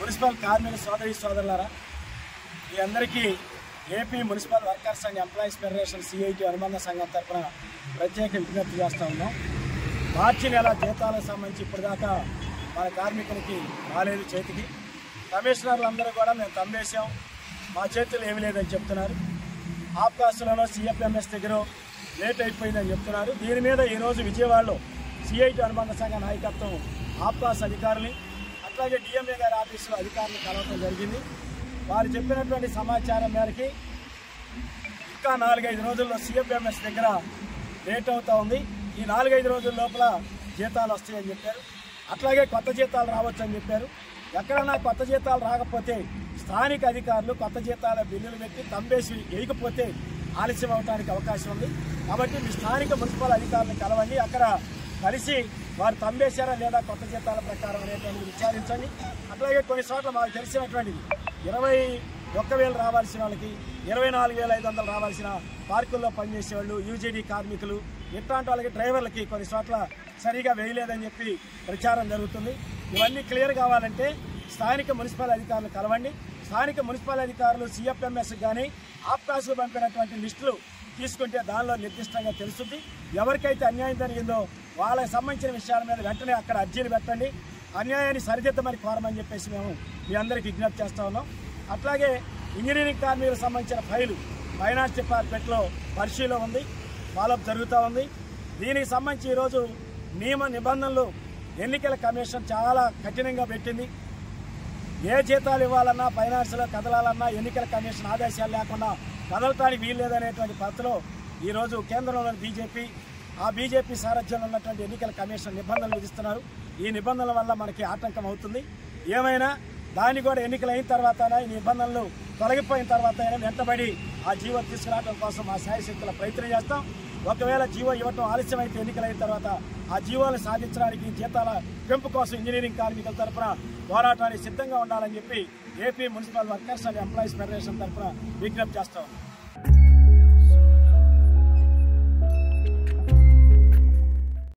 Municipal కార్మిక సోదరి సోదరులారా, మీ అందరికీ AP municipal workers and employees federation CIT అనుబంధ సంఘం తరఫున ప్రత్యేక విజ్ఞప్తి చేస్తూ ఉన్నాం. మార్చి నెల జీతాలకు సంబంధించి ఇప్పటిదాకా మన కార్మికులకి రాలేదు చేతికి. కమిషనర్లు అందరూ కూడా మేము తంబేశాం, మా చేతులు ఏమీ లేదని చెప్తున్నారు. ఆప్కాస్లోనో సిఎఫ్ఎంఎస్ దగ్గర లేట్ అయిపోయిందని చెప్తున్నారు. దీని మీద ఈరోజు విజయవాడలో సిఐటి అనుబంధ సంఘ నాయకత్వం ఆప్కాస్ అధికారులు అట్లాగే డిఎంఏ గారి ఆఫీసులో అధికారులు కలవడం జరిగింది. వారు చెప్పినటువంటి సమాచారం మేరకి ఇంకా 4-5 రోజుల్లో సిఎఫ్ఎంఎస్ దగ్గర లేట్ అవుతూ ఉంది. ఈ 4-5 రోజుల లోపల జీతాలు వస్తాయని చెప్పారు. అట్లాగే కొత్త జీతాలు రావచ్చని చెప్పారు. ఎక్కడన్నా కొత్త జీతాలు రాకపోతే స్థానిక అధికారులు కొత్త జీతాల బిల్లులు పెట్టి తంబేసి వేయకపోతే ఆలస్యం అవడానికి అవకాశం ఉంది. కాబట్టి మీ స్థానిక మున్సిపల్ అధికారులను కలవండి. అక్కడ కలిసి వారు తంబేశారా లేదా కొత్త జీతాల ప్రకారం అనేటువంటిది విచారించండి. అట్లాగే కొన్ని చోట్ల మాకు తెలిసినటువంటిది 21,000 రావాల్సిన వాళ్ళకి 24,500 రావాల్సిన పార్కుల్లో పనిచేసేవాళ్ళు, యూజీడీ కార్మికులు, ఇట్లాంటి వాళ్ళకి డ్రైవర్లకి కొన్ని చోట్ల సరిగా వేయలేదని చెప్పి ప్రచారం జరుగుతుంది. ఇవన్నీ క్లియర్ కావాలంటే స్థానిక మున్సిపల్ అధికారులు కలవండి. స్థానిక మున్సిపల్ అధికారులు సిఎఫ్ఎంఎస్ కానీ ఆప్కాస్కు పంపినటువంటి లిస్టులు తీసుకుంటే దానిలో నిర్దిష్టంగా తెలుస్తుంది. ఎవరికైతే అన్యాయం జరిగిందో వాళ్ళకి సంబంధించిన విషయాల మీద వెంటనే అక్కడ అర్జీలు పెట్టండి, అన్యాయాన్ని సరిదిద్దమని కోరమని చెప్పేసి మేము మీ అందరికీ విజ్ఞప్తి చేస్తూ ఉన్నాం. అట్లాగే ఇంజనీరింగ్ కార్మికులకు సంబంధించిన ఫైలు ఫైనాన్స్ డిపార్ట్మెంట్లో పరిశీలన ఉంది, ఫాలోఅప్ జరుగుతూ ఉంది. దీనికి సంబంధించి ఈరోజు నియమ నిబంధనలు ఎన్నికల కమిషన్ చాలా కఠినంగా పెట్టింది. ఏ జీతాలు ఇవ్వాలన్నా ఫైనాన్స్లో కదలాలన్నా ఎన్నికల కమిషన్ ఆదేశాలు లేకుండా కదలటానికి వీల్లేదనేటువంటి పద్ధతిలో ఈరోజు కేంద్రంలోని బీజేపీ సారథ్యంలో ఉన్నటువంటి ఎన్నికల కమిషన్ నిబంధనలు విధిస్తున్నారు. ఈ నిబంధనల వల్ల మనకి ఆటంకం అవుతుంది. ఏమైనా దాన్ని కూడా ఎన్నికలు అయిన తర్వాత ఈ నిబంధనలు తొలగిపోయిన తర్వాత వెంటబడి ఆ జీవో తీసుకురావడం కోసం ఆ శాయశక్తుల ప్రయత్నం చేస్తాం. ఒకవేళ జీవో ఇవ్వటం ఆలస్యమైతే ఎన్నికలైన తర్వాత ఆ జీవోలు సాధించడానికి జీతాల పెంపు కోసం ఇంజనీరింగ్ కార్మికుల తరఫున పోరాటానికి సిద్ధంగా ఉండాలని చెప్పి AP municipal workers and employees federation తరఫున విజ్ఞప్తి చేస్తాం.